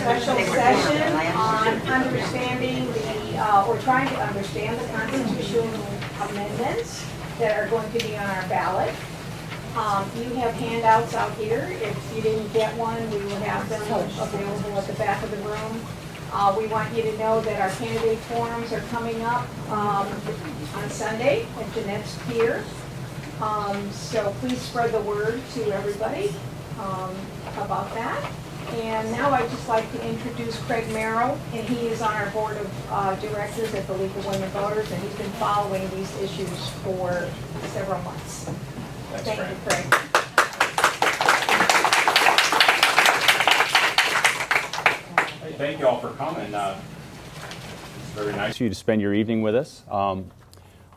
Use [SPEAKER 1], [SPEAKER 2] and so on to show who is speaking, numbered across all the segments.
[SPEAKER 1] special session on understanding or trying to understand the constitutional amendments that are going to be on our ballot. You have handouts out here. If you didn't get one, we will have them available at the back of the room. We want you to know that our candidate forums are coming up on Sunday, and Jeanette's here. So please spread the word to everybody about that. And now I'd just like to introduce Craig Merrill, and he is on our board of directors at the League of Women Voters, and he's been following these issues for several months. Thank you, Craig.
[SPEAKER 2] Thank you all for coming. It's very nice of you to spend your evening with us. I'm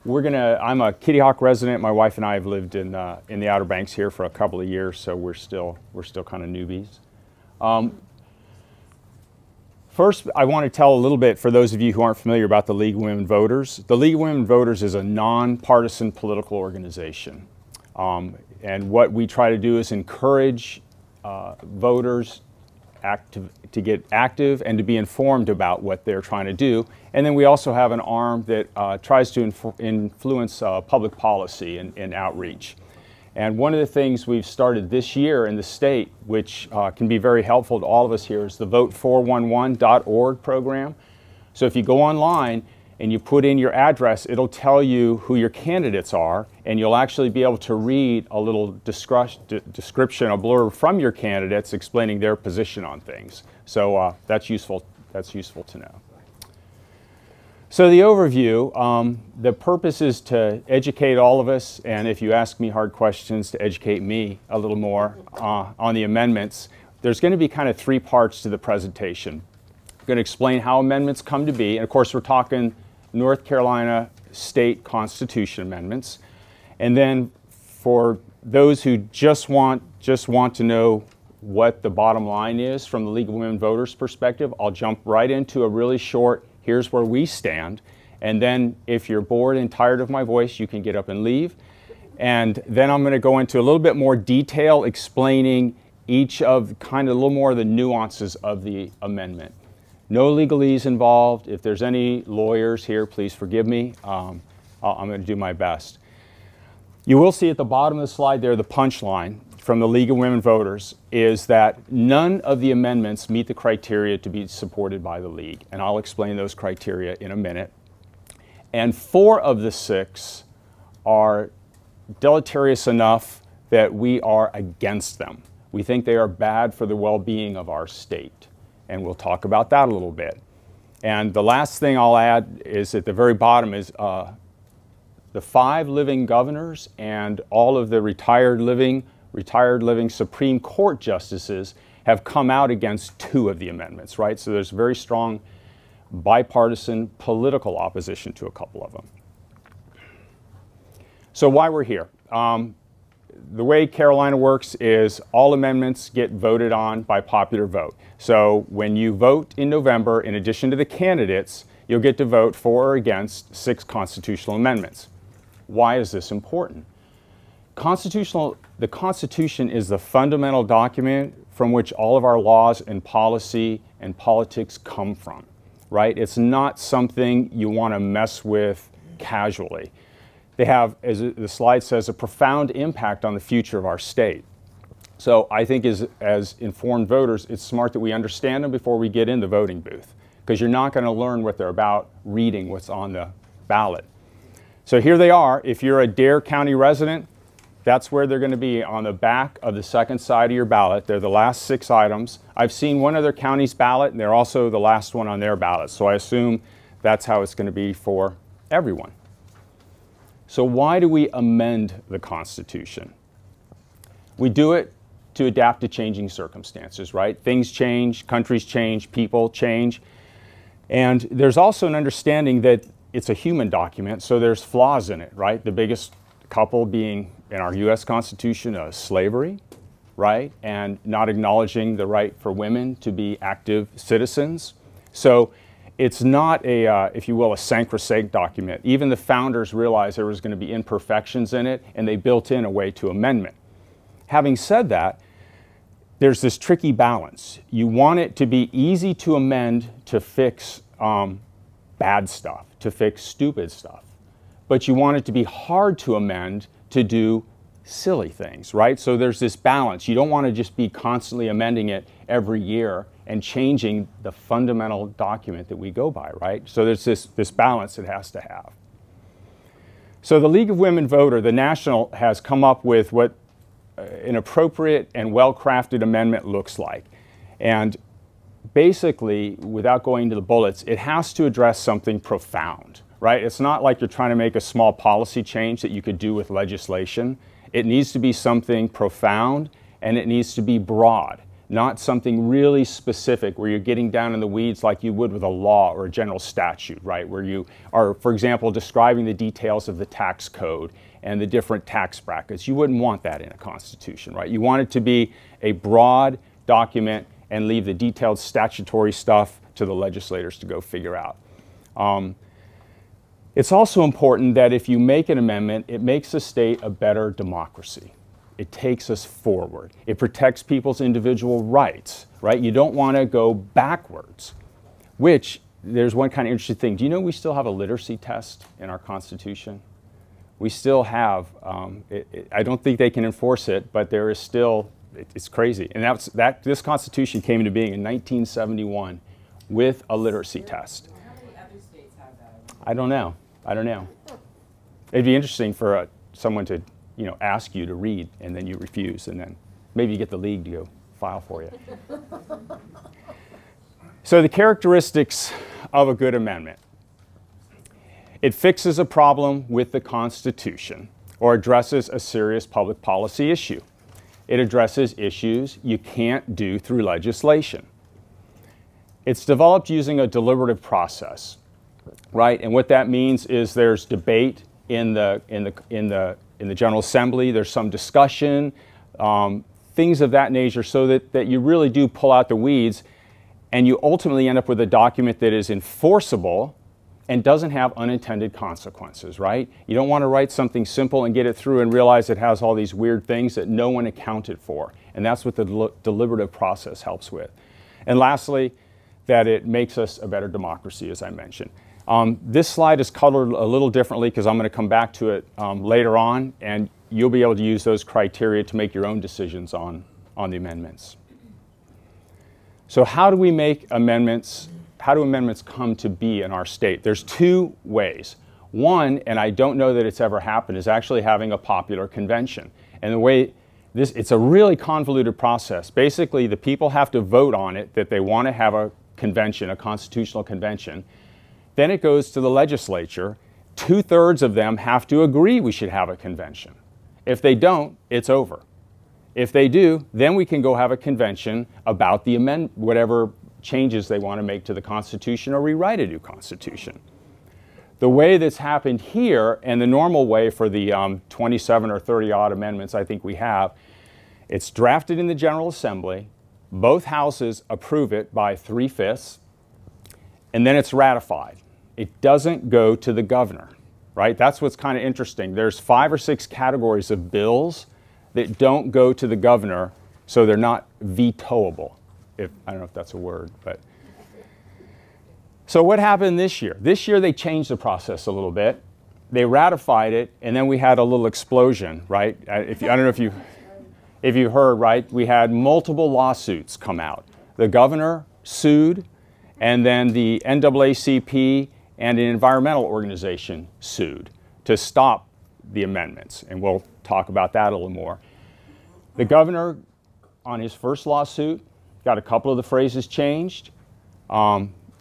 [SPEAKER 2] a Kitty Hawk resident. My wife and I have lived in the Outer Banks here for a couple of years, so we're still kind of newbies. First, I want to tell a little bit, for those of you who aren't familiar, about the League of Women Voters. The League of Women Voters is a nonpartisan political organization. And what we try to do is encourage voters to get active and to be informed about what they're trying to do. And then we also have an arm that tries to influence public policy and outreach. And one of the things we've started this year in the state, which can be very helpful to all of us here, is the vote411.org program. So if you go online and you put in your address, it'll tell you who your candidates are, and you'll actually be able to read a little description, a blurb from your candidates explaining their position on things. So that's useful to know. So the overview, the purpose is to educate all of us, and if you ask me hard questions, to educate me a little more on the amendments. There's going to be kind of three parts to the presentation. I'm going to explain how amendments come to be, and of course we're talking North Carolina state constitution amendments. And then for those who just want to know what the bottom line is from the League of Women Voters perspective, I'll jump right into a really short here's where we stand, and then if you're bored and tired of my voice, you can get up and leave. And then I'm going to go into a little bit more detail explaining each of kind of a little more of the nuances of the amendment. No legalese involved. If there's any lawyers here, please forgive me. I'm going to do my best. You will see at the bottom of the slide there the punchline from the League of Women Voters is that none of the amendments meet the criteria to be supported by the League, and I'll explain those criteria in a minute. And 4 of the 6 are deleterious enough that we are against them. We think they are bad for the well-being of our state, and we'll talk about that a little bit. And the last thing I'll add is at the very bottom is the 5 living governors and all of the retired living Supreme Court justices have come out against 2 of the amendments, right? So there's very strong bipartisan political opposition to a couple of them. So why we're here. The way Carolina works is all amendments get voted on by popular vote. So when you vote in November, in addition to the candidates, you'll get to vote for or against 6 constitutional amendments. Why is this important? The Constitution is the fundamental document from which all of our laws and policy and politics come from, right? It's not something you want to mess with casually. They have, as the slide says, a profound impact on the future of our state. So I think as informed voters, it's smart that we understand them before we get in the voting booth, because you're not going to learn what they're about reading what's on the ballot. So here they are. If you're a Dare County resident, that's where they're going to be, on the back of the second side of your ballot. They're the last 6 items. I've seen one other county's ballot, and they're also the last one on their ballot. So I assume that's how it's going to be for everyone. So why do we amend the Constitution? We do it to adapt to changing circumstances, right? Things change, countries change, people change. And there's also an understanding that it's a human document, so there's flaws in it, right? The biggest couple being in our U.S. Constitution, slavery, right? And not acknowledging the right for women to be active citizens. So it's not a, if you will, a sacrosanct document. Even the founders realized there was going to be imperfections in it, and they built in a way to amendment. Having said that, there's this tricky balance. You want it to be easy to amend to fix bad stuff, to fix stupid stuff. But you want it to be hard to amend to do silly things, right? So there's this balance. You don't want to just be constantly amending it every year and changing the fundamental document that we go by, right? So there's this balance it has to have. So the League of Women Voter, the National, has come up with what an appropriate and well-crafted amendment looks like. And basically, without going to the bullets, it has to address something profound, right? It's not like you're trying to make a small policy change that you could do with legislation. It needs to be something profound, and it needs to be broad, not something really specific where you're getting down in the weeds like you would with a law or a general statute, right? Where you are, for example, describing the details of the tax code and the different tax brackets. You wouldn't want that in a constitution, right? You want it to be a broad document and leave the detailed statutory stuff to the legislators to go figure out. It's also important that if you make an amendment, it makes the state a better democracy. It takes us forward. It protects people's individual rights, right? You don't want to go backwards, which there's one kind of interesting thing. Do you know we still have a literacy test in our Constitution? We still have, I don't think they can enforce it, but there is still, it's crazy. And this Constitution came into being in 1971 with a literacy test.
[SPEAKER 3] How many other states have that?
[SPEAKER 2] I don't know. I don't know. It'd be interesting for someone to, ask you to read, and then you refuse, and then maybe you get the league to go file for you. So the characteristics of a good amendment. It fixes a problem with the Constitution or addresses a serious public policy issue. It addresses issues you can't do through legislation. It's developed using a deliberative process, right? And what that means is there's debate in the General Assembly, there's some discussion, things of that nature, so that you really do pull out the weeds, and you ultimately end up with a document that is enforceable and doesn't have unintended consequences, right? You don't want to write something simple and get it through and realize it has all these weird things that no one accounted for. And that's what the deliberative process helps with. And lastly, that it makes us a better democracy, as I mentioned. This slide is colored a little differently because I'm going to come back to it later on, and you'll be able to use those criteria to make your own decisions on the amendments. So how do we make amendments? How do amendments come to be in our state? There's two ways. One, and I don't know that it's ever happened, is actually having a popular convention. And the way it's a really convoluted process. Basically, the people have to vote on it that they want to have a convention, a constitutional convention. Then it goes to the legislature. 2/3 of them have to agree we should have a convention. If they don't, it's over. If they do, then we can go have a convention about the whatever changes they want to make to the Constitution or rewrite a new Constitution. The way that's happened here, and the normal way for the 27 or 30 odd amendments I think we have, it's drafted in the General Assembly, both houses approve it by 3/5, and then it's ratified. It doesn't go to the governor, right? That's what's kind of interesting. There's 5 or 6 categories of bills that don't go to the governor, so they're not vetoable. I don't know if that's a word, but. So what happened this year? This year they changed the process a little bit. They ratified it, and then we had a little explosion, right? I don't know if you heard, right? We had multiple lawsuits come out. The governor sued, and then the NAACP and an environmental organization sued to stop the amendments, and we'll talk about that a little more. The governor, on his first lawsuit, got a couple of the phrases changed.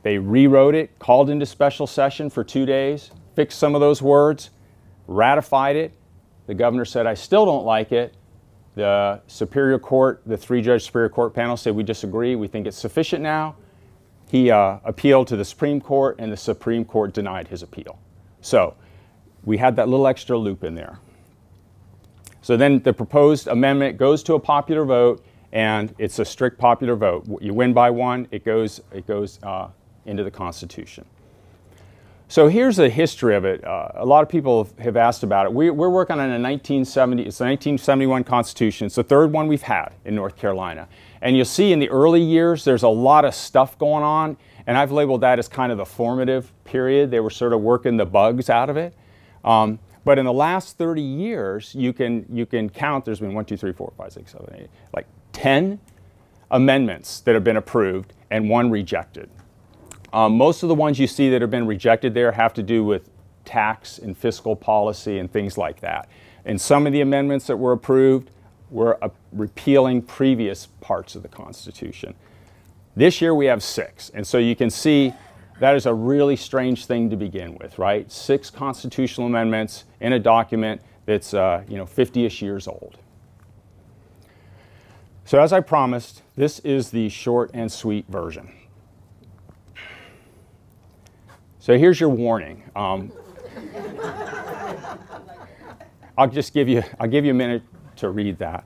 [SPEAKER 2] They rewrote it, called into special session for 2 days, fixed some of those words, ratified it. The governor said, I still don't like it. The Superior Court, the 3-judge Superior Court panel said, we disagree, we think it's sufficient now. He appealed to the Supreme Court, and the Supreme Court denied his appeal. So we had that little extra loop in there. So then the proposed amendment goes to a popular vote, and it's a strict popular vote. You win by 1, it goes into the Constitution. So here's a history of it. A lot of people have asked about it. We're working on a 1970, it's a 1971 Constitution. It's the third one we've had in North Carolina. And you'll see in the early years, there's a lot of stuff going on. And I've labeled that as kind of the formative period. They were sort of working the bugs out of it. But in the last 30 years, you can count, there's been 1, 2, 3, 4, 5, 6, 7, 8, like 10 amendments that have been approved and 1 rejected. Most of the ones you see that have been rejected there have to do with tax and fiscal policy and things like that. And some of the amendments that were approved were repealing previous parts of the Constitution. This year we have 6. And so you can see that is a really strange thing to begin with, right? 6 constitutional amendments in a document that's 50-ish years old. So as I promised, this is the short and sweet version. So here's your warning. I'll give you a minute to read that.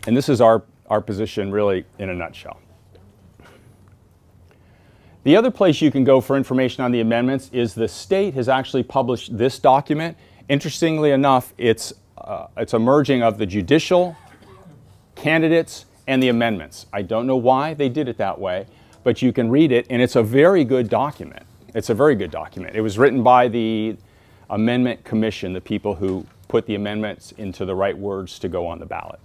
[SPEAKER 2] And this is our position really in a nutshell. The other place you can go for information on the amendments is the state has actually published this document. Interestingly enough, it's a merging of the judicial candidates and the amendments. I don't know why they did it that way, but you can read it, and it's a very good document. It's a very good document. It was written by the Amendment Commission, the people who put the amendments into the right words to go on the ballot.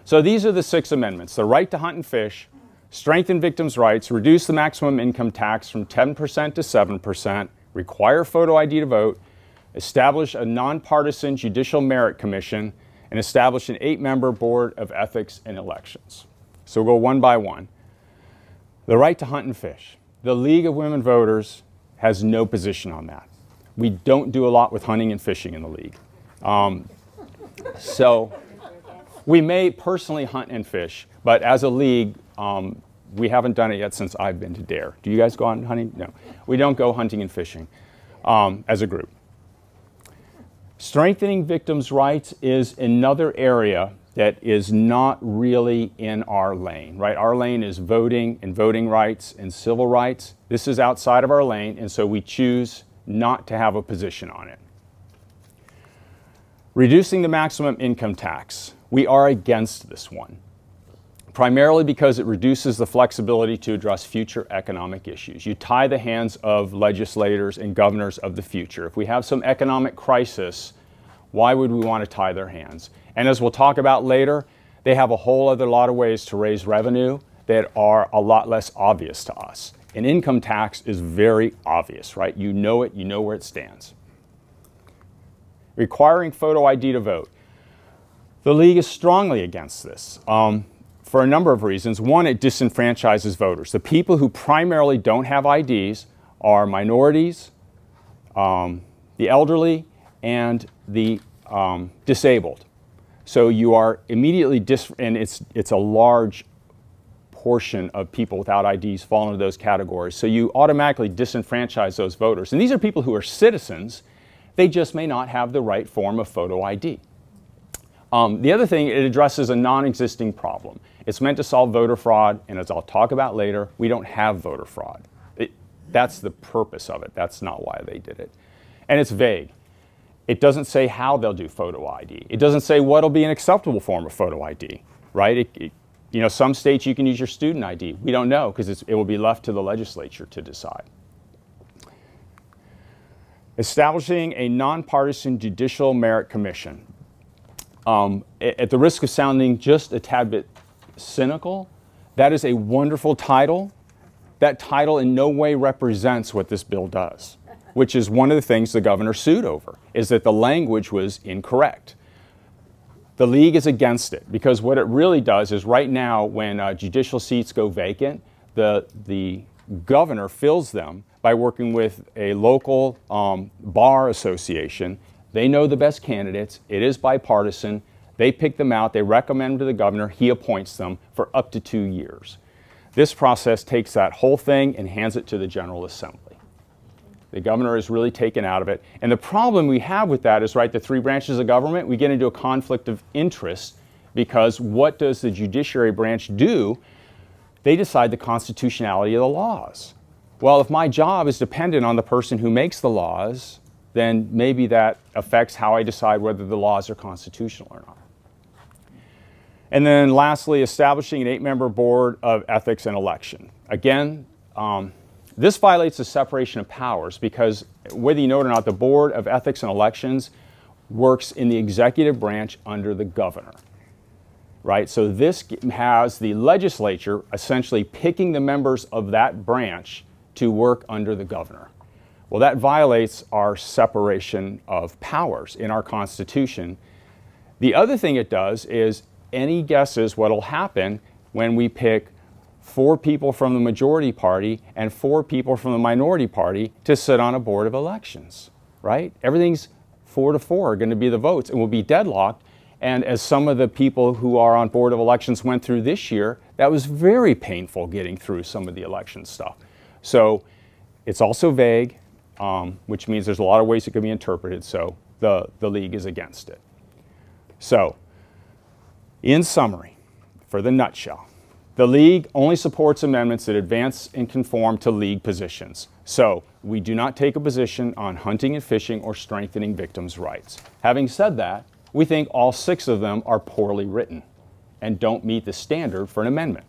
[SPEAKER 2] So these are the 6 amendments: the right to hunt and fish, strengthen victims' rights, reduce the maximum income tax from 10% to 7%, require photo ID to vote, establish a nonpartisan judicial merit commission, and establish an 8-member board of ethics and elections. So we'll go one by one. The right to hunt and fish. The League of Women Voters has no position on that. We don't do a lot with hunting and fishing in the League. So we may personally hunt and fish, but as a League, we haven't done it yet since I've been to DARE. Do you guys go out hunting? No. We don't go hunting and fishing as a group. Strengthening victims' rights is another area that is not really in our lane, right? Our lane is voting and voting rights and civil rights. This is outside of our lane, and so we choose not to have a position on it. Reducing the maximum income tax. We are against this one, primarily because it reduces the flexibility to address future economic issues. You tie the hands of legislators and governors of the future. If we have some economic crisis, why would we want to tie their hands? And as we'll talk about later, they have a whole other lot of ways to raise revenue that are a lot less obvious to us. An income tax is very obvious, right? You know it, you know where it stands. Requiring photo ID to vote. The League is strongly against this for a number of reasons. One, it disenfranchises voters. The people who primarily don't have IDs are minorities, the elderly, and the disabled. So you are immediately and it's a large portion of people without IDs fall into those categories. So you automatically disenfranchise those voters. And these are people who are citizens. They just may not have the right form of photo ID. The other thing, it addresses a non-existing problem. It's meant to solve voter fraud, and as I'll talk about later, we don't have voter fraud. That's the purpose of it. That's not why they did it. And it's vague. It doesn't say how they'll do photo ID. It doesn't say what will be an acceptable form of photo ID, right? Some states you can use your student ID. We don't know because it will be left to the legislature to decide. Establishing a nonpartisan judicial merit commission. At the risk of sounding just a tad bit cynical, that is a wonderful title. That title in no way represents what this bill does, which is one of the things the governor sued over, is that the language was incorrect. The League is against it because what it really does is right now when judicial seats go vacant, the governor fills them by working with a local bar association. They know the best candidates. It is bipartisan. They pick them out. They recommend them to the governor. He appoints them for up to 2 years. This process takes that whole thing and hands it to the General Assembly. The governor is really taken out of it. And the problem we have with that is, right, the 3 branches of government, we get into a conflict of interest because what does the judiciary branch do? They decide the constitutionality of the laws. Well, if my job is dependent on the person who makes the laws, then maybe that affects how I decide whether the laws are constitutional or not. And then lastly, establishing an 8-member board of ethics and election. Again, this violates the separation of powers because whether you know it or not, the Board of Ethics and Elections works in the executive branch under the governor. Right? So this has the legislature essentially picking the members of that branch to work under the governor. Well, that violates our separation of powers in our Constitution. The other thing it does is, any guesses what will happen when we pick 4 people from the majority party and 4 people from the minority party to sit on a board of elections, right? Everything's 4 to 4 are going to be the votes and will be deadlocked. And as some of the people who are on board of elections went through this year, that was very painful getting through some of the election stuff. So it's also vague, which means there's a lot of ways it can be interpreted. So the league is against it. So in summary, for the nutshell, the league only supports amendments that advance and conform to league positions. So we do not take a position on hunting and fishing or strengthening victims' rights. Having said that, we think all 6 of them are poorly written and don't meet the standard for an amendment.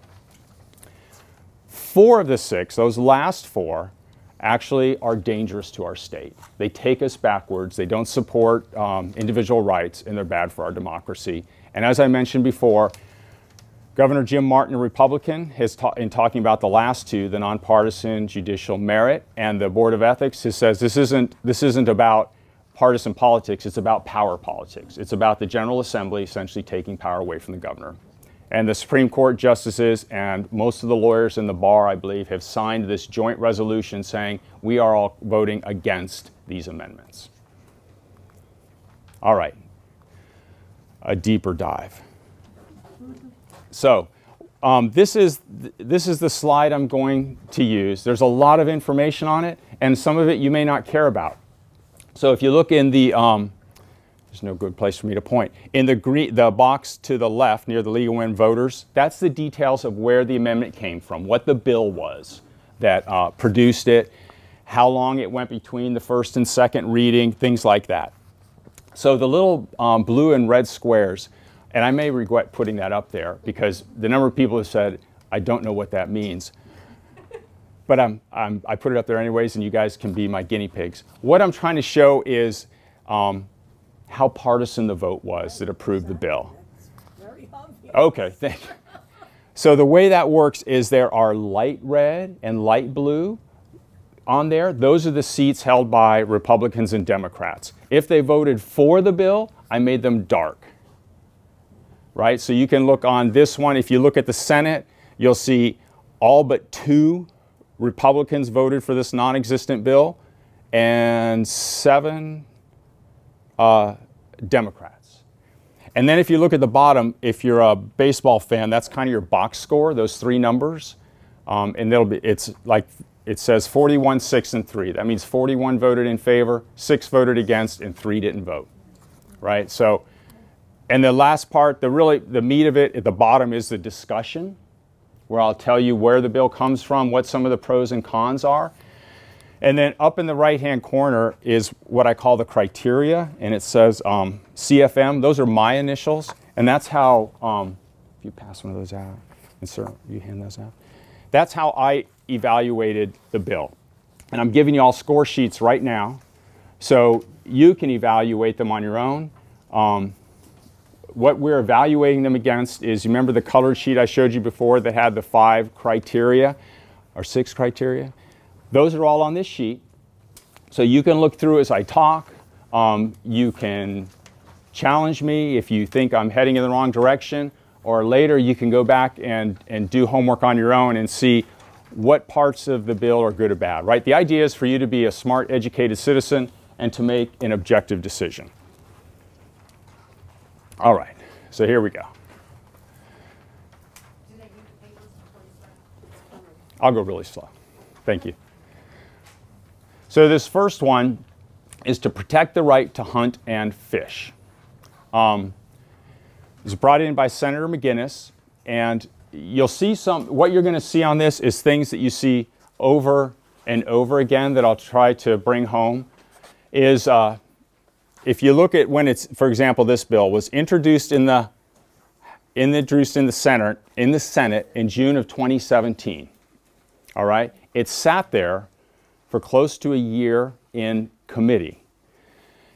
[SPEAKER 2] 4 of the 6, those last 4, actually are dangerous to our state. They take us backwards, they don't support individual rights, and they're bad for our democracy. And as I mentioned before, Governor Jim Martin, a Republican, in talking about the last 2, the nonpartisan judicial merit and the Board of Ethics, he says this isn't about partisan politics, it's about power politics. It's about the General Assembly essentially taking power away from the governor. And the Supreme Court justices and most of the lawyers in the bar, I believe, have signed this joint resolution saying we are all voting against these amendments. All right, a deeper dive. So this is the slide I'm going to use. There's a lot of information on it, and some of it you may not care about. So if you look in the, there's no good place for me to point, in the box to the left near the League of Women Voters, that's the details of where the amendment came from, what the bill was that produced it, how long it went between the first and second reading, things like that. So the little blue and red squares, and I may regret putting that up there because the number of people have said, I don't know what that means. But I put it up there anyways, and you guys can be my guinea pigs. What I'm trying to show is how partisan the vote was that approved the bill.
[SPEAKER 4] Very obvious.
[SPEAKER 2] Okay, thank you. So the way that works is there are light red and light blue on there. Those are the seats held by Republicans and Democrats. If they voted for the bill, I made them dark. Right? So you can look on this one. If you look at the Senate, you'll see all but 2 Republicans voted for this non-existent bill and 7 Democrats. And then if you look at the bottom, if you're a baseball fan, that's kind of your box score, those 3 numbers. And it's like it says 41, 6, and 3. That means 41 voted in favor, 6 voted against, and 3 didn't vote. Right? So, and the last part, the meat of it at the bottom is the discussion, where I'll tell you where the bill comes from, what some of the pros and cons are. And then up in the right-hand corner is what I call the criteria, and it says CFM. Those are my initials, and that's how, if you pass one of those out, and sir, you hand those out. That's how I evaluated the bill. And I'm giving you all score sheets right now, so you can evaluate them on your own. What we're evaluating them against is, you remember the colored sheet I showed you before that had the 5 criteria, or 6 criteria? Those are all on this sheet. So you can look through as I talk. You can challenge me if you think I'm heading in the wrong direction, or later you can go back and do homework on your own and see what parts of the bill are good or bad, right? The idea is for you to be a smart, educated citizen and to make an objective decision. All right, so here we go. I'll go really slow. Thank you. So this first one is to protect the right to hunt and fish. It was brought in by Senator McGinnis, and you'll see what you're going to see on this is things that you see over and over again that I'll try to bring home is if you look at when it's, for example, this bill was introduced in the Senate in June of 2017. All right, it sat there for close to a year in committee.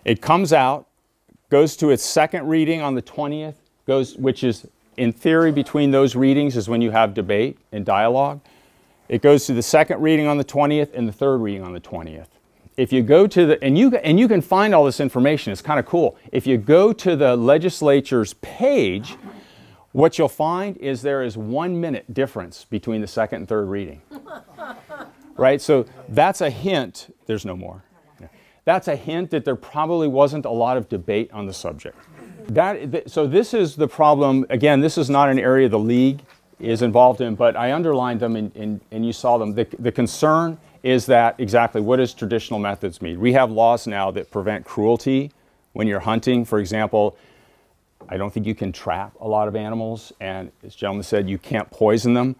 [SPEAKER 2] It comes out, goes to its second reading on the 20th, which is in theory between those readings is when you have debate and dialogue. It goes to the second reading on the 20th and the third reading on the 20th. If you go to the, and you can find all this information, it's kind of cool. If you go to the legislature's page, what you'll find is there is 1 minute difference between the second and third reading. Right? So that's a hint, there's no more. That's a hint that there probably wasn't a lot of debate on the subject. So this is the problem. Again, this is not an area the league is involved in, but I underlined them and you saw them. The concern is that exactly what does traditional methods mean? We have laws now that prevent cruelty when you're hunting. For example, I don't think you can trap a lot of animals, and as the gentleman said, you can't poison them.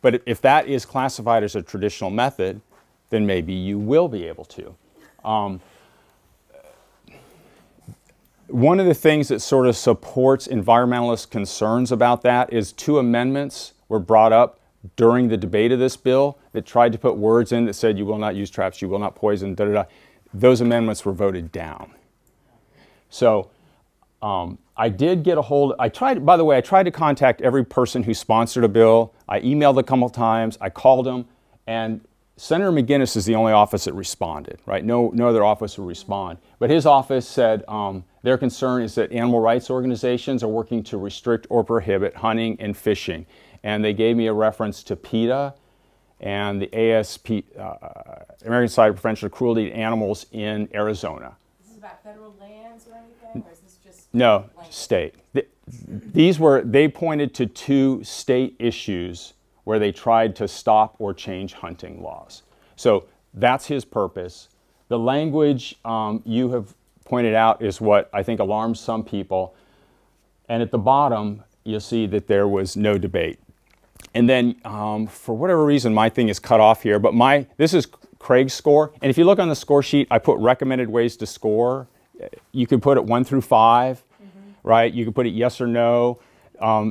[SPEAKER 2] But if that is classified as a traditional method, then maybe you will be able to. One of the things that sort of supports environmentalist concerns about that is 2 amendments were brought up during the debate of this bill that tried to put words in that said you will not use traps, you will not poison, da da da. Those amendments were voted down. So I did get a hold, by the way, I tried to contact every person who sponsored a bill. I emailed a couple times, I called them, and Senator McGinnis is the only office that responded, right? No other office will respond. But his office said their concern is that animal rights organizations are working to restrict or prohibit hunting and fishing. And they gave me a reference to PETA and the ASP, American Society of Prevention of Cruelty to Animals in Arizona.
[SPEAKER 3] This is about federal lands or anything, or is this just
[SPEAKER 2] No,
[SPEAKER 3] land?
[SPEAKER 2] state. They pointed to 2 state issues where they tried to stop or change hunting laws. So that's his purpose. The language you have pointed out is what I think alarms some people. And at the bottom, you'll see that there was no debate. And then for whatever reason, my thing is cut off here, but this is Craig's score. And if you look on the score sheet, I put recommended ways to score. You could put it 1 through 5, right? You could put it yes or no.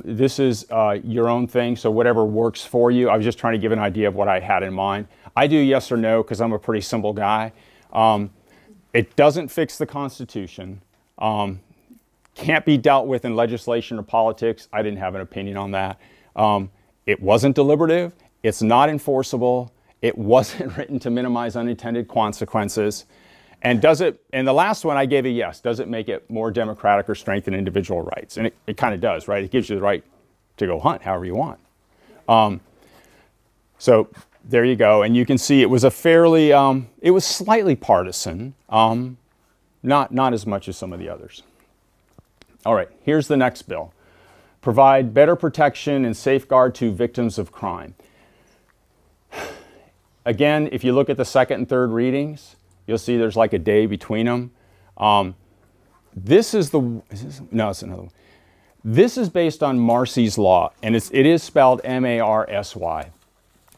[SPEAKER 2] This is your own thing, so whatever works for you. I was just trying to give an idea of what I had in mind. I do yes or no because I'm a pretty simple guy. It doesn't fix the Constitution. Can't be dealt with in legislation or politics. I didn't have an opinion on that. It wasn't deliberative. It's not enforceable. It wasn't written to minimize unintended consequences. And the last one I gave a yes. Does it make it more democratic or strengthen individual rights? And it kind of does, right? It gives you the right to go hunt however you want. So there you go. And you can see it was a fairly, it was slightly partisan, not as much as some of the others. All right, here's the next bill. Provide better protection and safeguard to victims of crime. Again, if you look at the second and third readings, you'll see there's like a day between them. It's another one. This is based on Marsy's Law, and it is spelled M-A-R-S-Y.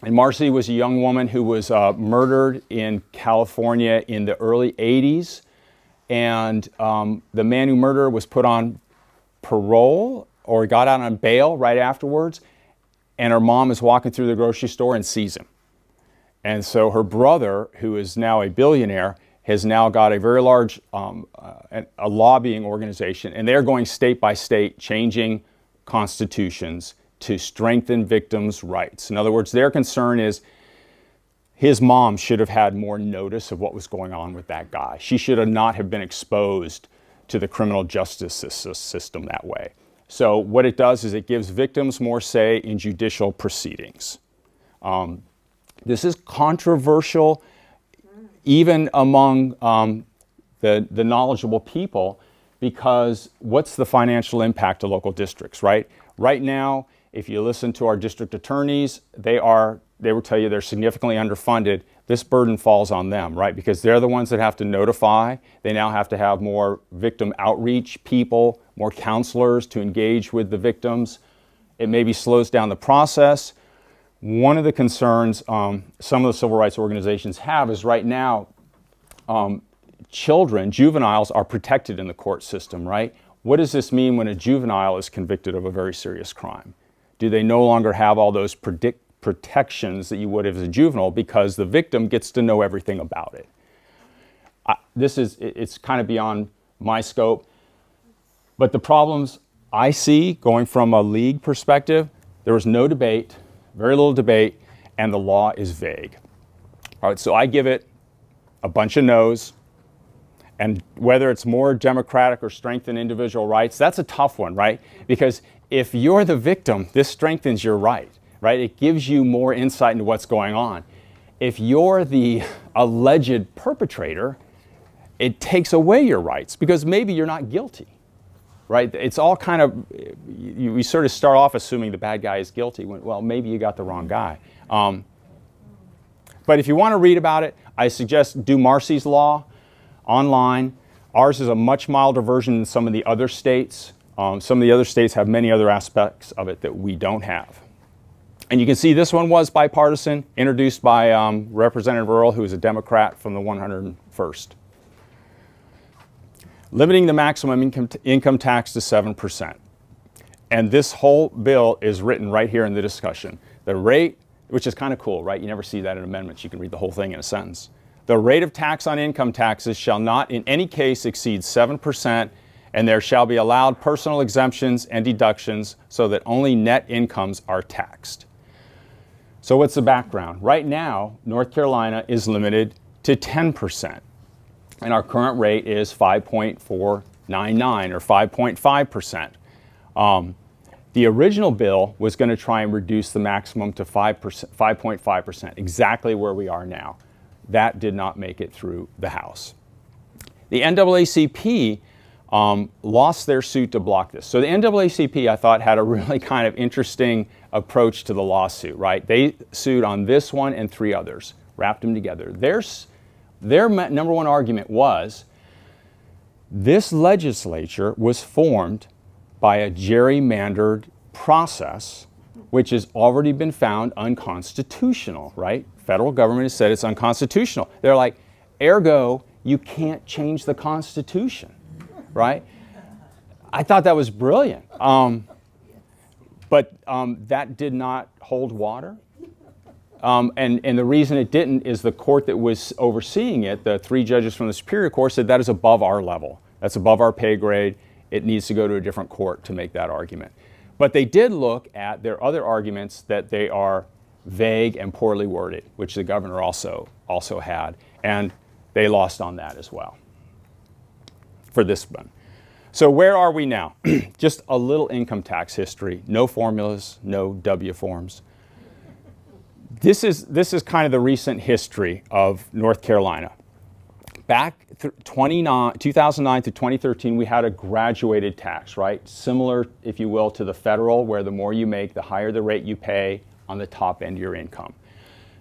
[SPEAKER 2] And Marcy was a young woman who was murdered in California in the early 80s. And the man who murdered her was put on parole or got out on bail right afterwards. And her mom is walking through the grocery store and sees him. And so her brother, who is now a billionaire, has now got a very large a lobbying organization. And they're going state by state, changing constitutions to strengthen victims' rights. In other words, their concern is his mom should have had more notice of what was going on with that guy. She should have not have been exposed to the criminal justice system that way. So what it does is it gives victims more say in judicial proceedings. This is controversial even among the knowledgeable people, because what's the financial impact to local districts, right? Right now, if you listen to our district attorneys, they will tell you they're significantly underfunded. This burden falls on them, right? Because they're the ones that have to notify. They now have to have more victim outreach people, more counselors to engage with the victims. It maybe slows down the process. One of the concerns some of the civil rights organizations have is right now, children, juveniles, are protected in the court system, right? What does this mean when a juvenile is convicted of a very serious crime? Do they no longer have all those protections that you would have as a juvenile because the victim gets to know everything about it? It's kind of beyond my scope, but the problems I see going from a league perspective, there was no debate, very little debate, and the law is vague. All right, so I give it a bunch of no's. And whether it's more democratic or strengthen individual rights, that's a tough one, right? Because if you're the victim, this strengthens your right? It gives you more insight into what's going on. If you're the alleged perpetrator, it takes away your rights because maybe you're not guilty, right? It's all kind of, we sort of start off assuming the bad guy is guilty. Well, maybe you got the wrong guy. But if you want to read about it, I suggest do Marsy's Law online. Ours is a much milder version than some of the other states. Some of the other states have many other aspects of it that we don't have. And you can see this one was bipartisan, introduced by Representative Earl, who is a Democrat from the 101st. Limiting the maximum income tax to 7%. And this whole bill is written right here in the discussion. The rate, which is kind of cool, right? You never see that in amendments. You can read the whole thing in a sentence. The rate of tax on income taxes shall not in any case exceed 7%, and there shall be allowed personal exemptions and deductions so that only net incomes are taxed. So what's the background? Right now, North Carolina is limited to 10%, and our current rate is 5.499 or 5.5%. The original bill was going to try and reduce the maximum to 5.5%, exactly where we are now. That did not make it through the House. The NAACP lost their suit to block this. So the NAACP, I thought, had a really kind of interesting approach to the lawsuit, right? They sued on this one and 3 others, wrapped them together. Their number one argument was this legislature was formed by a gerrymandered process which has already been found unconstitutional, right? Federal government has said it's unconstitutional. They're like, ergo, you can't change the Constitution, right? I thought that was brilliant. But that did not hold water. And the reason it didn't is the court that was overseeing it, the 3 judges from the Superior Court, said that is above our level. That's above our pay grade. It needs to go to a different court to make that argument. But they did look at their other arguments that they are vague and poorly worded, which the governor also had. And they lost on that as well for this one. So where are we now? Just a little income tax history. No formulas, no W forms. This is kind of the recent history of North Carolina. Back 2009 to 2013, we had a graduated tax, right? Similar, if you will, to the federal, where the more you make, the higher the rate you pay on the top end of your income.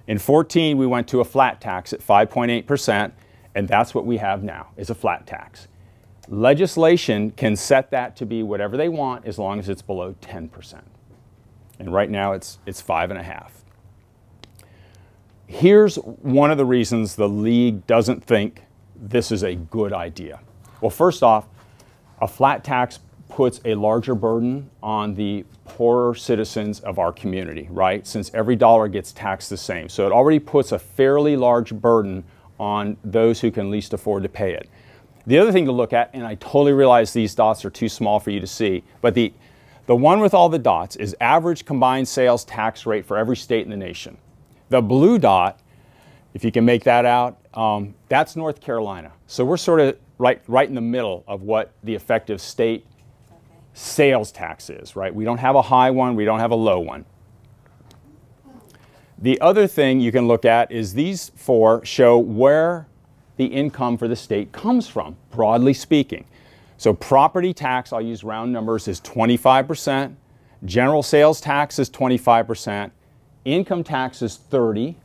[SPEAKER 2] In 2014, we went to a flat tax at 5.8%, and that's what we have now, is a flat tax. Legislation can set that to be whatever they want as long as it's below 10%. And right now it's 5.5%. Here's one of the reasons the league doesn't think this is a good idea. Well, first off, a flat tax puts a larger burden on the poorer citizens of our community, right? Since every dollar gets taxed the same. So it already puts a fairly large burden on those who can least afford to pay it. The other thing to look at, and I totally realize these dots are too small for you to see, but the one with all the dots is average combined sales tax rate for every state in the nation. The blue dot, if you can make that out, that's North Carolina. So we're sort of right in the middle of what the effective state sales tax is, right? We don't have a high one, we don't have a low one. The other thing you can look at is these 4 show where the income for the state comes from, broadly speaking. So property tax, I'll use round numbers, is 25%. General sales tax is 25%. Income tax is 30%.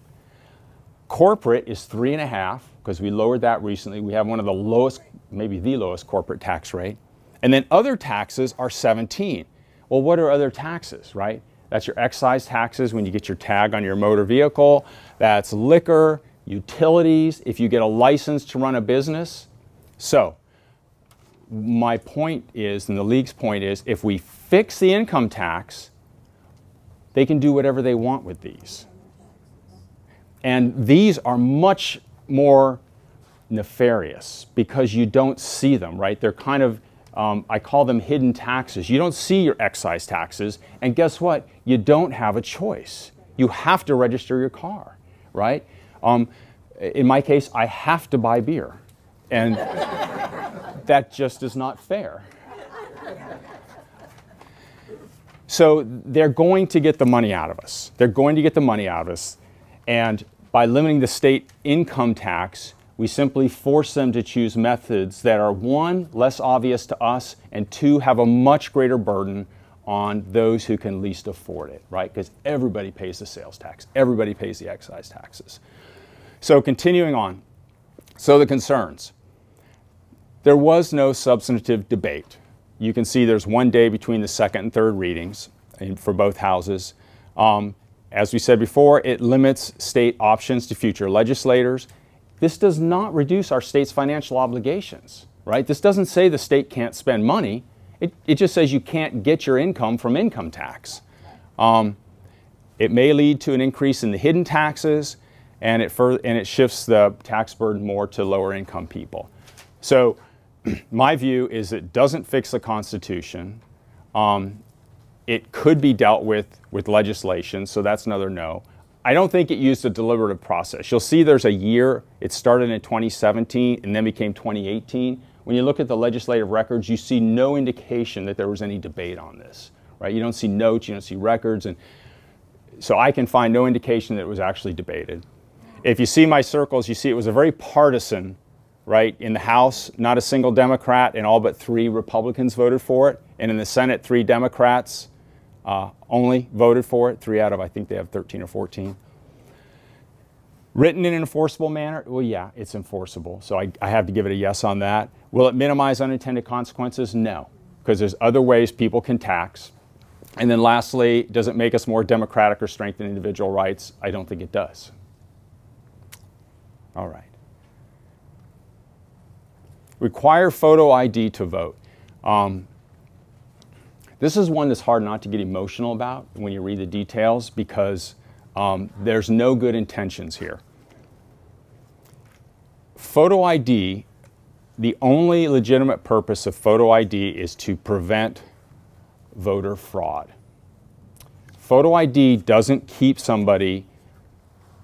[SPEAKER 2] Corporate is 3.5%, because we lowered that recently. We have one of the lowest, maybe the lowest corporate tax rate. And then other taxes are 17. Well, what are other taxes, right? That's your excise taxes when you get your tag on your motor vehicle. That's liquor, utilities, if you get a license to run a business. So my point is, and the league's point is, if we fix the income tax, they can do whatever they want with these. And these are much more nefarious because you don't see them, right? They're kind of, I call them hidden taxes. You don't see your excise taxes, and guess what? You don't have a choice. You have to register your car, right? In my case, I have to buy beer, and that just is not fair. So they're going to get the money out of us. They're going to get the money out of us, and by limiting the state income tax, we simply force them to choose methods that are, one, less obvious to us, and two, have a much greater burden on those who can least afford it, right? Because everybody pays the sales tax. Everybody pays the excise taxes. So continuing on. So the concerns. There was no substantive debate. You can see there's 1 day between the second and third readings for both houses. As we said before, it limits state options to future legislators. This does not reduce our state's financial obligations, right? This doesn't say the state can't spend money. It just says you can't get your income from income tax. It may lead to an increase in the hidden taxes, and it shifts the tax burden more to lower income people. So my view is it doesn't fix the Constitution. It could be dealt with legislation, so that's another no. I don't think it used a deliberative process. You'll see there's a year. It started in 2017 and then became 2018. When you look at the legislative records, you see no indication that there was any debate on this, right? You don't see notes, you don't see records, and so I can find no indication that it was actually debated. If you see my circles, you see it was a very partisan, right? In the House, not a single Democrat, and all but 3 Republicans voted for it. And in the Senate, 3 Democrats only voted for it. 3 out of, I think they have 13 or 14. Written in an enforceable manner? Well, yeah, it's enforceable. So I have to give it a yes on that. Will it minimize unintended consequences? No, because there's other ways people can tax. And then lastly, does it make us more democratic or strengthen individual rights? I don't think it does. All right. Require photo ID to vote. This is one that's hard not to get emotional about when you read the details because there's no good intentions here. Photo ID, the only legitimate purpose of photo ID is to prevent voter fraud. Photo ID doesn't keep somebody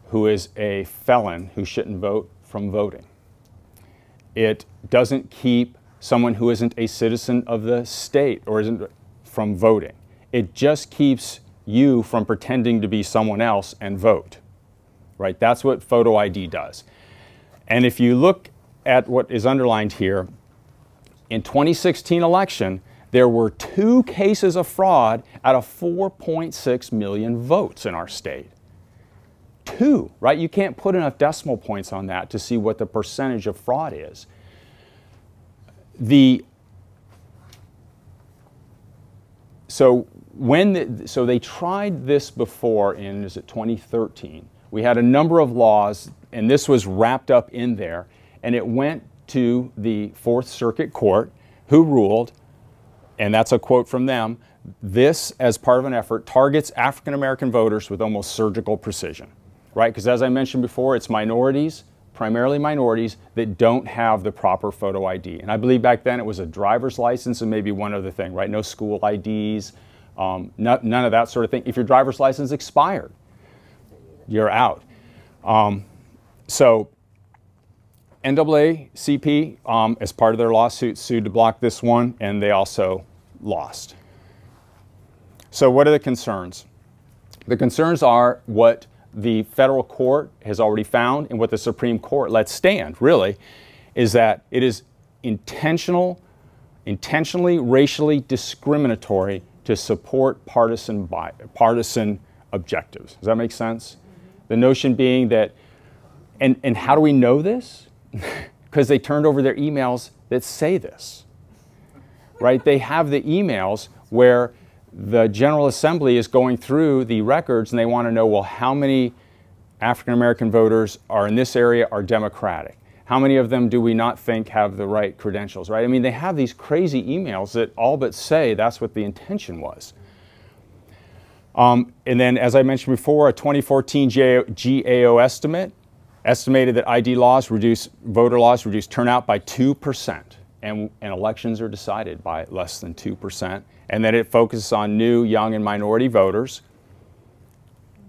[SPEAKER 2] who is a felon who shouldn't vote from voting. It doesn't keep someone who isn't a citizen of the state or isn't from voting. It just keeps you from pretending to be someone else and vote, right? That's what photo ID does. And if you look at what is underlined here, in 2016 election, there were 2 cases of fraud out of 4.6 million votes in our state. 2, right? You can't put enough decimal points on that to see what the percentage of fraud is. So they tried this before in, is it 2013? We had a number of laws, and this was wrapped up in there, and it went to the Fourth Circuit Court, who ruled, and that's a quote from them, this, as part of an effort, targets African American voters with almost surgical precision, right? Because as I mentioned before, it's minorities, primarily minorities, that don't have the proper photo ID. And I believe back then it was a driver's license and maybe one other thing, right? No school IDs, none of that sort of thing. If your driver's license expired, you're out. So NAACP, as part of their lawsuit, sued to block this one, and they also lost. So what are the concerns? The concerns are what the federal court has already found and what the Supreme Court lets stand, really, is that it is intentionally racially discriminatory to support partisan objectives. Does that make sense? The notion being that, and how do we know this? Because they turned over their emails that say this. right? They have the emails where the General Assembly is going through the records and they want to know, well, how many African American voters are in this area are Democratic? How many of them do we not think have the right credentials, right? I mean, they have these crazy emails that all but say that's what the intention was. And then, as I mentioned before, a 2014 GAO estimate estimated that ID laws reduce, voter laws reduce turnout by 2%, and elections are decided by less than 2%, and that it focuses on new, young, and minority voters.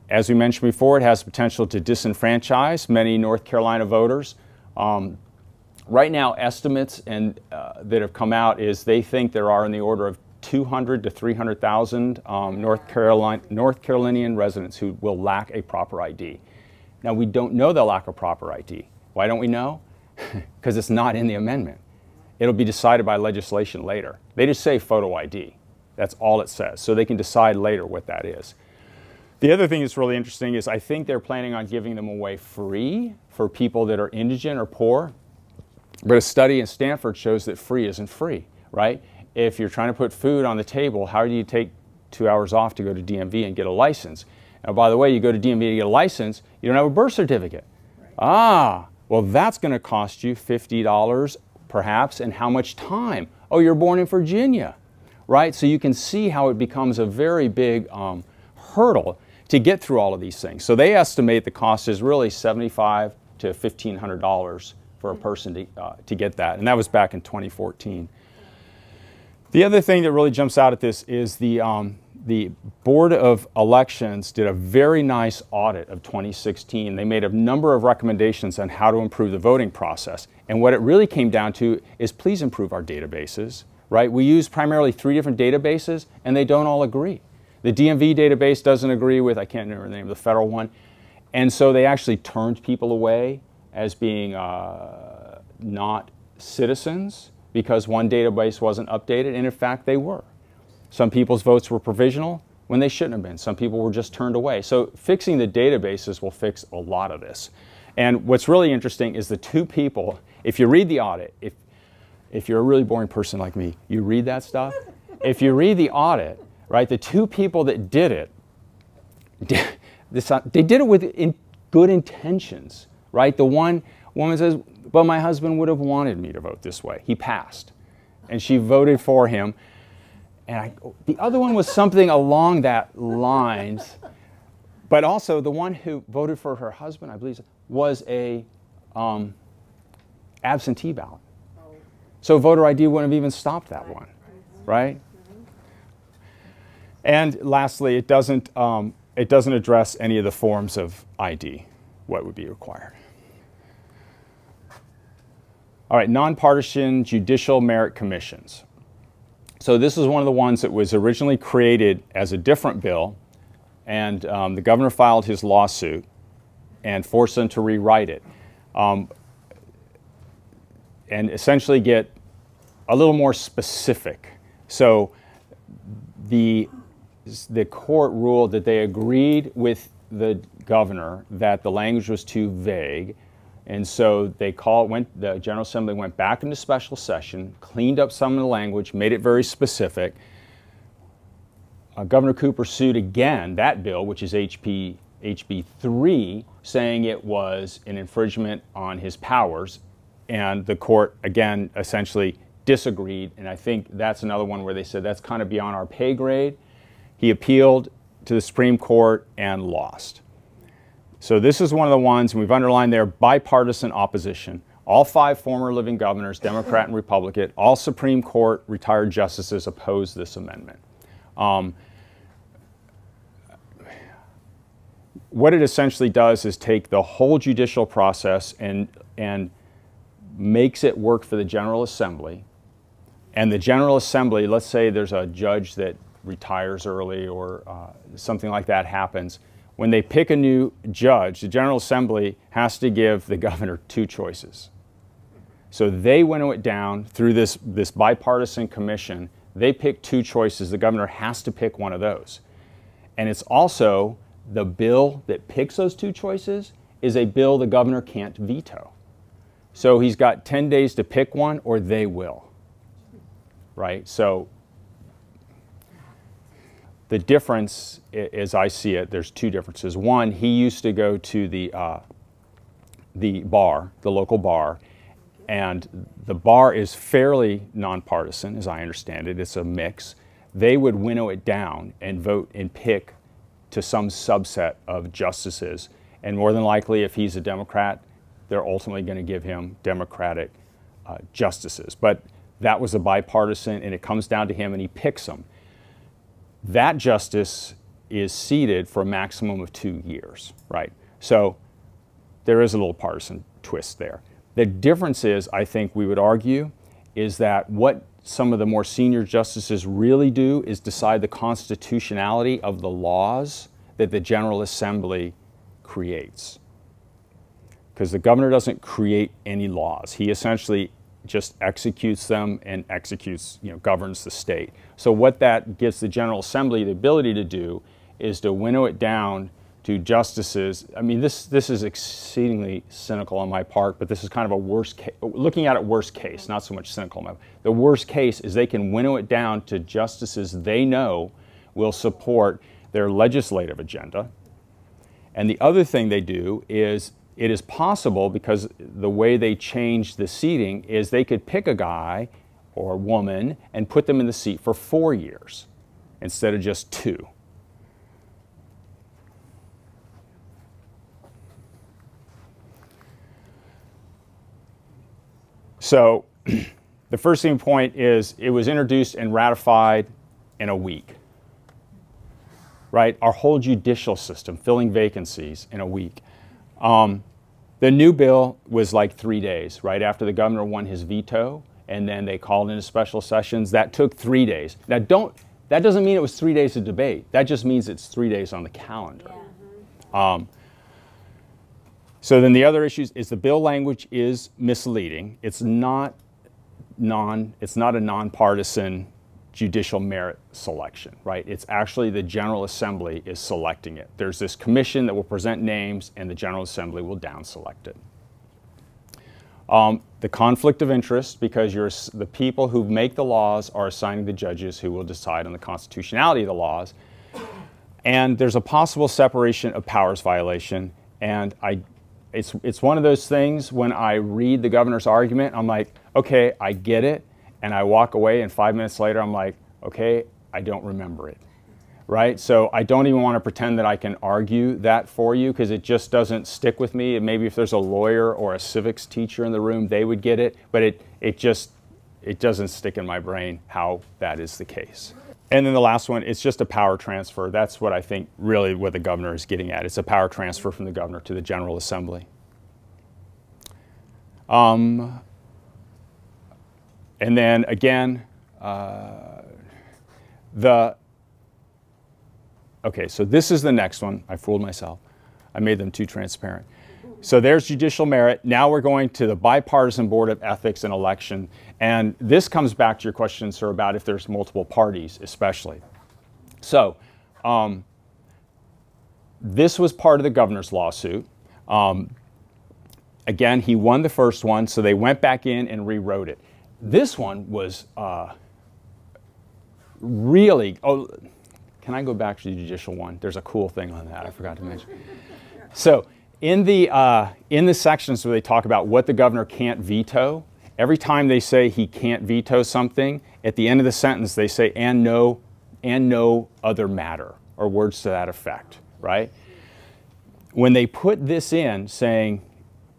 [SPEAKER 2] As we mentioned before, it has potential to disenfranchise many North Carolina voters. Right now, estimates that have come out is they think there are in the order of 200 to 300,000 North Carolinian residents who will lack a proper ID. Now, we don't know they'll lack a proper ID. Why don't we know? Because it's not in the amendment. It'll be decided by legislation later. They just say photo ID. That's all it says. So they can decide later what that is. The other thing that's really interesting is I think they're planning on giving them away free for people that are indigent or poor. But a study in Stanford shows that free isn't free, right? If you're trying to put food on the table, how do you take 2 hours off to go to DMV and get a license? Now, by the way, you go to DMV to get a license, you don't have a birth certificate. Right. Ah, well, that's going to cost you $50 perhaps, and how much time? Oh, you're born in Virginia, right? So you can see how it becomes a very big hurdle to get through all of these things. So they estimate the cost is really $7,500 to $1,500 for a person to get that, and that was back in 2014. The other thing that really jumps out at this is the Board of Elections did a very nice audit of 2016. They made a number of recommendations on how to improve the voting process. And what it really came down to is please improve our databases, right? We use primarily 3 different databases, and they don't all agree. The DMV database doesn't agree with, I can't remember the name of the federal one. And so they actually turned people away as being not citizens because one database wasn't updated, and in fact they were. Some people's votes were provisional when they shouldn't have been. Some people were just turned away. So fixing the databases will fix a lot of this. And what's really interesting is the 2 people, if you read the audit, if you're a really boring person like me, you read that stuff. If you read the audit, right, the 2 people that did it, they did it with good intentions, right? The one woman says, but my husband would have wanted me to vote this way. He passed. And she voted for him. And the other one was something along that lines. But also the one who voted for her husband, I believe, was a absentee ballot. So voter ID wouldn't have even stopped that one, right? And lastly, it doesn't address any of the forms of ID, what would be required. All right, nonpartisan judicial merit commissions. So this is one of the ones that was originally created as a different bill, and the governor filed his lawsuit and forced them to rewrite it and essentially get a little more specific. So the court ruled that they agreed with the governor that the language was too vague, and so the General Assembly went back into special session, cleaned up some of the language, made it very specific. Governor Cooper sued again that bill, which is HB 3, saying it was an infringement on his powers, and the court again essentially disagreed, and I think that's another one where they said that's kind of beyond our pay grade. He appealed to the Supreme Court and lost. So this is one of the ones, and we've underlined there, bipartisan opposition. All 5 former living governors, Democrat and Republican, all Supreme Court retired justices opposed this amendment. What it essentially does is take the whole judicial process and makes it work for the General Assembly. And the General Assembly, let's say there's a judge that retires early or something like that happens. When they pick a new judge, the General Assembly has to give the governor 2 choices. So they winnow it down through this bipartisan commission. They pick 2 choices. The governor has to pick one of those. And it's also the bill that picks those 2 choices is a bill the governor can't veto. So he's got 10 days to pick one or they will. right? So the difference, as I see it, there's two differences. One, he used to go to the bar, the local bar, and the bar is fairly nonpartisan, as I understand it. It's a mix. They would winnow it down and vote and pick to some subset of justices. And more than likely, if he's a Democrat, they're ultimately going to give him Democratic justices. But that was a bipartisan, and it comes down to him, and he picks them. That justice is seated for a maximum of 2 years, right? So there is a little partisan twist there. The difference is, I think we would argue, is that what some of the more senior justices really do is decide the constitutionality of the laws that the General Assembly creates. Because the governor doesn't create any laws. He essentially just executes them and governs the state. So what that gives the General Assembly the ability to do is to winnow it down to justices. I mean, this is exceedingly cynical on my part, but this is kind of a worst case, looking at it worst case, not so much cynical on my part. The worst case is they can winnow it down to justices they know will support their legislative agenda. And the other thing they do is, it is possible, because the way they change the seating is they could pick a guy or woman and put them in the seat for 4 years instead of just 2. So the first thing point is it was introduced and ratified in a week, right? Our whole judicial system, filling vacancies in a week. The new bill was like 3 days, right after the governor won his veto, and then they called into special sessions. That took 3 days. Now, that doesn't mean it was 3 days of debate. That just means it's 3 days on the calendar. Yeah. So then the other issues is the bill language is misleading. It's not a nonpartisan judicial merit selection, right? It's actually the General Assembly is selecting it. There's this commission that will present names, and the General Assembly will down select it. The conflict of interest, because the people who make the laws are assigning the judges who will decide on the constitutionality of the laws. And there's a possible separation of powers violation. And it's one of those things when I read the governor's argument, I'm like, okay, I get it. And I walk away, and 5 minutes later, I'm like, okay, I don't remember it, right? So I don't even want to pretend that I can argue that for you, because it just doesn't stick with me. And maybe if there's a lawyer or a civics teacher in the room, they would get it, but it doesn't stick in my brain how that is the case. And then the last one, it's just a power transfer. That's what I think really what the governor is getting at. It's a power transfer from the governor to the General Assembly. And then again, okay, so this is the next one. I fooled myself. I made them too transparent. So there's judicial merit. Now we're going to the Bipartisan Board of Ethics and Election. And this comes back to your question, sir, about if there's multiple parties, especially. So this was part of the governor's lawsuit. Again, he won the first one, so they went back in and rewrote it. This one was really, can I go back to the judicial one? There's a cool thing on that I forgot to mention. So in the sections where they talk about what the governor can't veto, every time they say he can't veto something, at the end of the sentence they say, and no other matter, or words to that effect, right? When they put this in saying,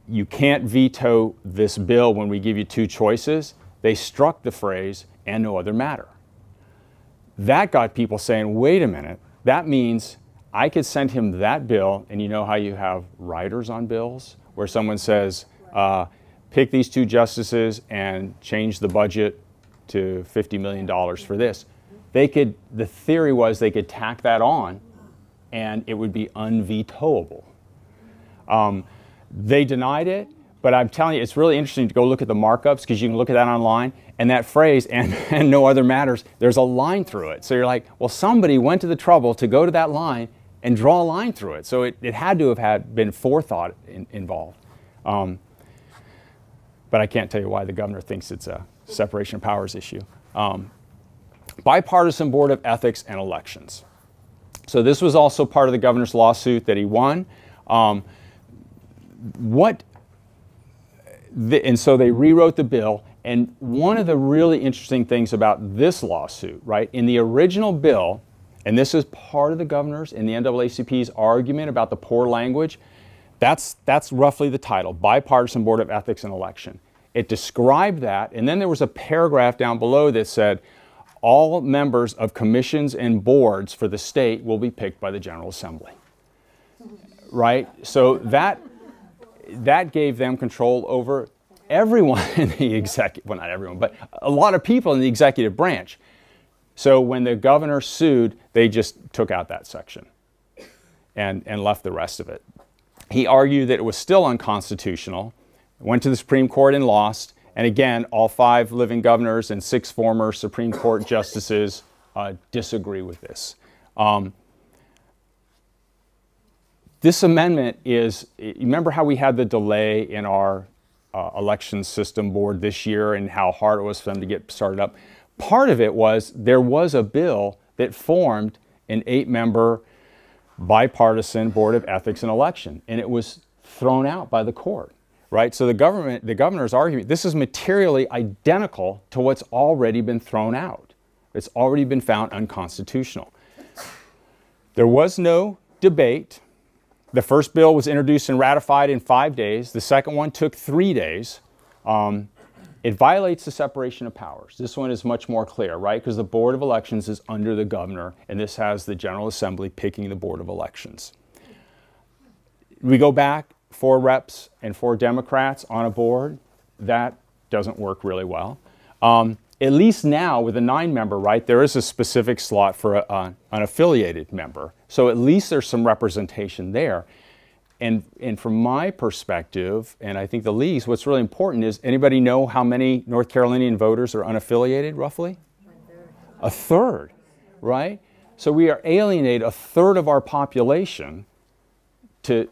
[SPEAKER 2] you can't veto this bill when we give you 2 choices, they struck the phrase, and no other matter. That got people saying, wait a minute, that means I could send him that bill, and you know how you have riders on bills, where someone says, pick these 2 justices and change the budget to $50 million for this. The theory was they could tack that on, and it would be unvetoable. They denied it, but I'm telling you, it's really interesting to go look at the markups, because you can look at that online, and that phrase, and no other matters, there's a line through it. So you're like, well, somebody went to the trouble to go to that line and draw a line through it. So it had to have been forethought involved. But I can't tell you why the governor thinks it's a separation of powers issue. Bipartisan Board of Ethics and Elections. So this was also part of the governor's lawsuit that he won. And so they rewrote the bill. And one of the really interesting things about this lawsuit, right, in the original bill, and this is part of the governor's and the NAACP's argument about the poor language, that's roughly the title, Bipartisan Board of Ethics and Election. It described that, and then there was a paragraph down below that said, all members of commissions and boards for the state will be picked by the General Assembly. Right? So that gave them control over everyone in the executive, well, not everyone, but a lot of people in the executive branch. So when the governor sued, they just took out that section and left the rest of it. He argued that it was still unconstitutional, went to the Supreme Court and lost. And again, all 5 living governors and 6 former Supreme Court justices disagree with this. This amendment is, you remember how we had the delay in our election system board this year and how hard it was for them to get started up? Part of it was there was a bill that formed an 8-member bipartisan Board of Ethics and Election, and it was thrown out by the court. Right? So the governor's argument, this is materially identical to what's already been thrown out. It's already been found unconstitutional. There was no debate. The first bill was introduced and ratified in 5 days. The second one took 3 days. It violates the separation of powers. This one is much more clear, right? Because the Board of Elections is under the governor, and this has the General Assembly picking the Board of Elections. We go back, 4 reps and 4 Democrats on a board. That doesn't work really well. At least now with a 9-member, right, there is a specific slot for an affiliated member. So at least there's some representation there. And from my perspective, and I think the league's, what's really important is, anybody know how many North Carolinian voters are unaffiliated, roughly? 1/3. 1/3, right? So we are alienating 1/3 of our population to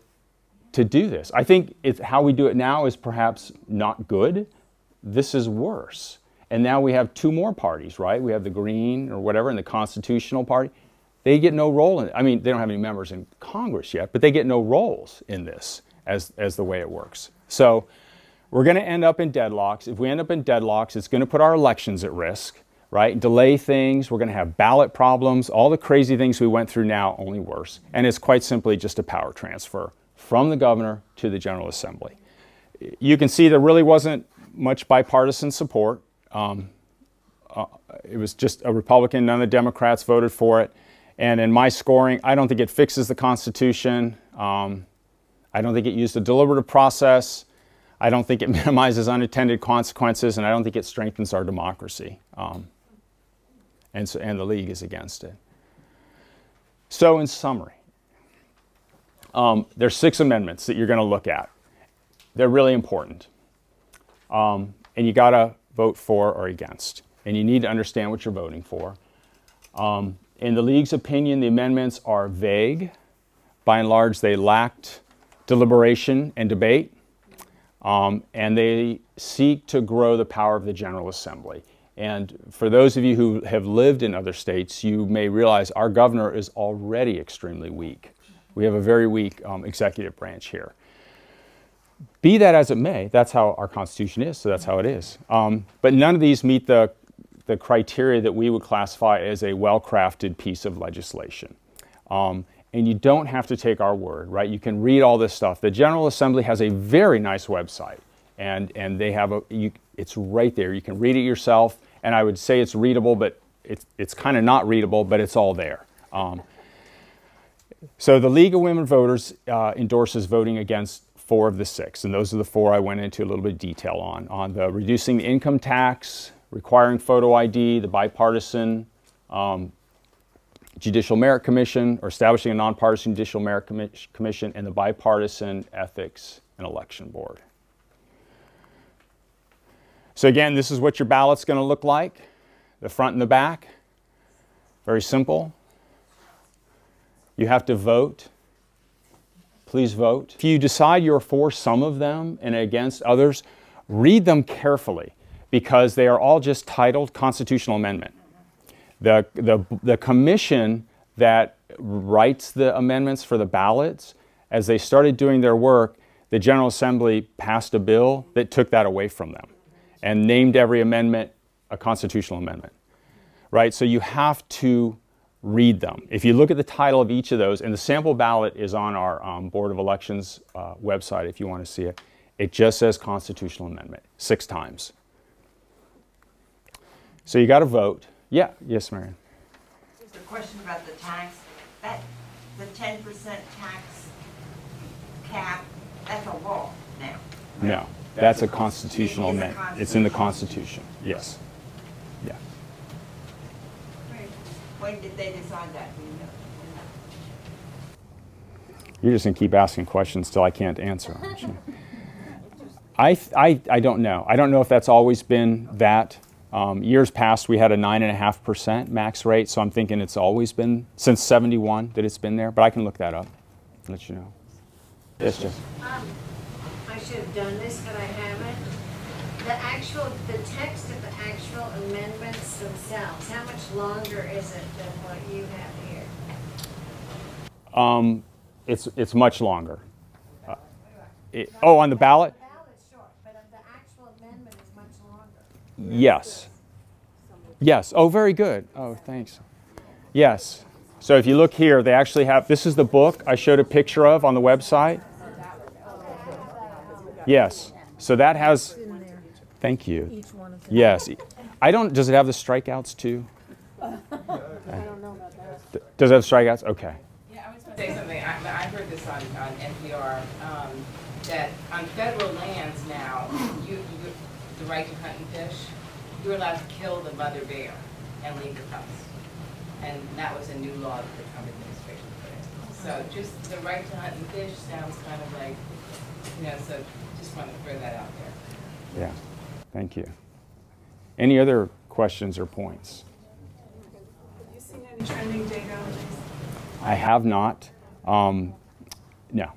[SPEAKER 2] do this. I think how we do it now is perhaps not good. This is worse. And now we have 2 more parties, right? We have the Green or whatever and the Constitutional Party. They get no role in it. I mean, they don't have any members in Congress yet, but they get no roles in this as the way it works. So we're going to end up in deadlocks. If we end up in deadlocks, it's going to put our elections at risk, right? Delay things. We're going to have ballot problems. All the crazy things we went through now, only worse. And it's quite simply just a power transfer from the governor to the General Assembly. You can see there really wasn't much bipartisan support. It was just a Republican, none of the Democrats voted for it. And in my scoring, I don't think it fixes the Constitution. I don't think it used a deliberative process. I don't think it minimizes unintended consequences, and I don't think it strengthens our democracy. And the league is against it. So in summary, there's 6 amendments that you're going to look at. They're really important. And you got to vote for or against. And you need to understand what you're voting for. In the league's opinion, the amendments are vague. By and large, they lacked deliberation and debate. And they seek to grow the power of the General Assembly. And for those of you who have lived in other states, you may realize our governor is already extremely weak. We have a very weak executive branch here. Be that as it may, that's how our Constitution is, so that's how it is. But none of these meet the criteria that we would classify as a well-crafted piece of legislation. And you don't have to take our word, right? You can read all this stuff. The General Assembly has a very nice website, and they have it's right there. You can read it yourself, and I would say it's readable, but it's kind of not readable, but it's all there. So the League of Women Voters endorses voting against 4 of the 6, and those are the 4 I went into a little bit of detail on the reducing the income tax, requiring photo ID, the bipartisan Judicial Merit Commission, or establishing a nonpartisan Judicial Merit Commission, and the bipartisan Ethics and Election Board. So again, this is what your ballot's going to look like, the front and the back. Very simple. You have to vote. Please vote. If you decide you're for some of them and against others, read them carefully. because they are all just titled constitutional amendment. The commission that writes the amendments for the ballots, as they started doing their work, the General Assembly passed a bill that took that away from them and named every amendment a constitutional amendment, right? So you have to read them. If you look at the title of each of those, and the sample ballot is on our Board of Elections website if you want to see it, it just says constitutional amendment 6 times. So you got to vote. Yeah, yes, Marion.
[SPEAKER 4] Just a question about the tax. The 10% tax cap, that's a law now.
[SPEAKER 2] No, that's a constitutional amendment. It's in the Constitution. Yes. Yeah.
[SPEAKER 4] When did they decide that? Do you know?
[SPEAKER 2] You're just going to keep asking questions till I can't answer, aren't you? I don't know. I don't know if that's always been that. Years past, we had a 9.5% max rate, so I'm thinking it's always been, since 71, that it's been there, but I can look that up and let you know. Yes, Jess.
[SPEAKER 5] I should have done this, but I haven't. The text of the actual amendments themselves, how much longer is it than what you have here?
[SPEAKER 2] It's much longer. On the ballot?
[SPEAKER 5] The ballot's short, but the actual amendment is much longer.
[SPEAKER 2] Yes. Yes. Oh, very good. Oh, thanks. Yes. So if you look here, they actually have, this is the book I showed a picture of on the website. Yes. So that has, thank you. Yes. Does it have the strikeouts too? Does it have strikeouts? Okay.
[SPEAKER 3] Yeah, I was going to say something. I heard this on NPR, that on federal lands now, the right to hunt and fish, you're allowed to kill the mother bear and leave the cubs. And that was a new law that the Trump administration put in. So just the right to hunt and fish sounds kind of like, so just wanted to throw that out there.
[SPEAKER 2] Yeah. Thank you. Any other questions or points?
[SPEAKER 6] Have you seen any trending data on these?
[SPEAKER 2] I have not. No,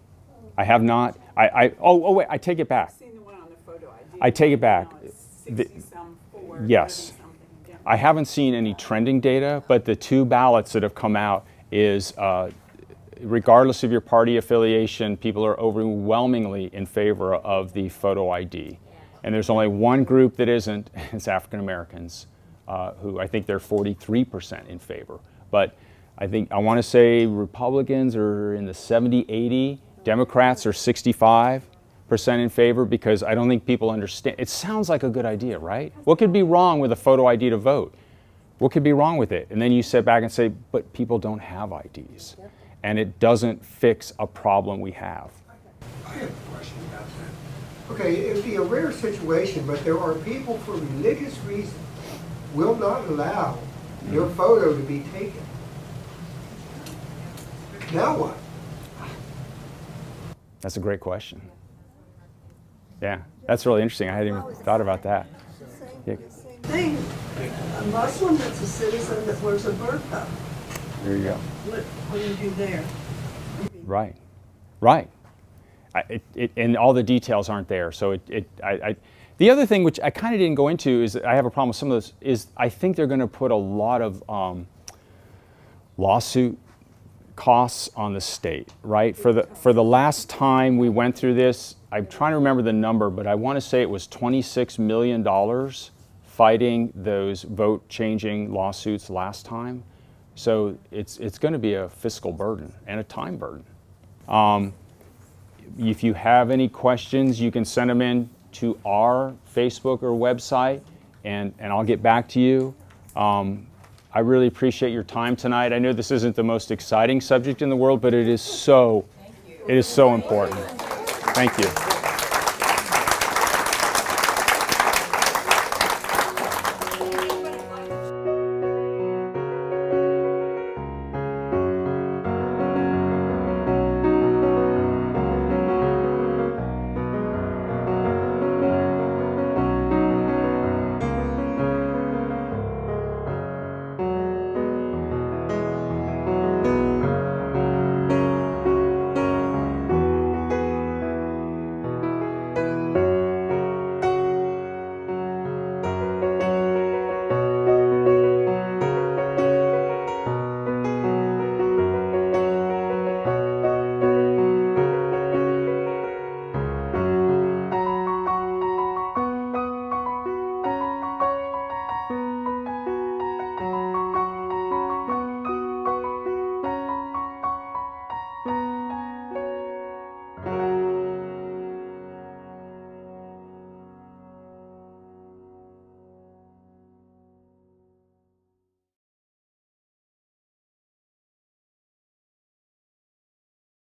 [SPEAKER 2] I have not. Wait, I take it back.
[SPEAKER 6] I've seen the one on the photo ID.
[SPEAKER 2] I take it back.
[SPEAKER 6] Now it's 60-some for
[SPEAKER 2] Yes.
[SPEAKER 6] 30-something. Yeah.
[SPEAKER 2] I haven't seen any trending data, but the 2 ballots that have come out is, regardless of your party affiliation, people are overwhelmingly in favor of the photo ID. And there's only one group that isn't, it's African Americans, who I think they're 43% in favor. But I want to say Republicans are in the 70, 80, Democrats are 65% in favor, because I don't think people understand. It sounds like a good idea, right? What could be wrong with a photo ID to vote? What could be wrong with it? And then you sit back and say, but people don't have IDs. And it doesn't fix a problem we have.
[SPEAKER 7] I have a question about that. Okay, it'd be a rare situation, but there are people for religious reasons will not allow your photo to be taken. Now what?
[SPEAKER 2] That's a great question. Yeah, that's really interesting. I hadn't even thought about that. Yeah.
[SPEAKER 8] Thing. A Muslim that's a citizen that wears a burqa.
[SPEAKER 2] There you go.
[SPEAKER 8] What do you do there?
[SPEAKER 2] Right, right. And all the details aren't there. So the other thing, which I kind of didn't go into, is I have a problem with some of this, is I think they're going to put a lot of lawsuit costs on the state, right? For the last time we went through this, I'm trying to remember the number, but I want to say it was $26 million fighting those vote-changing lawsuits last time. So it's going to be a fiscal burden and a time burden. If you have any questions, you can send them in to our Facebook or website, and I'll get back to you. I really appreciate your time tonight. I know this isn't the most exciting subject in the world, but it is so important. Thank you.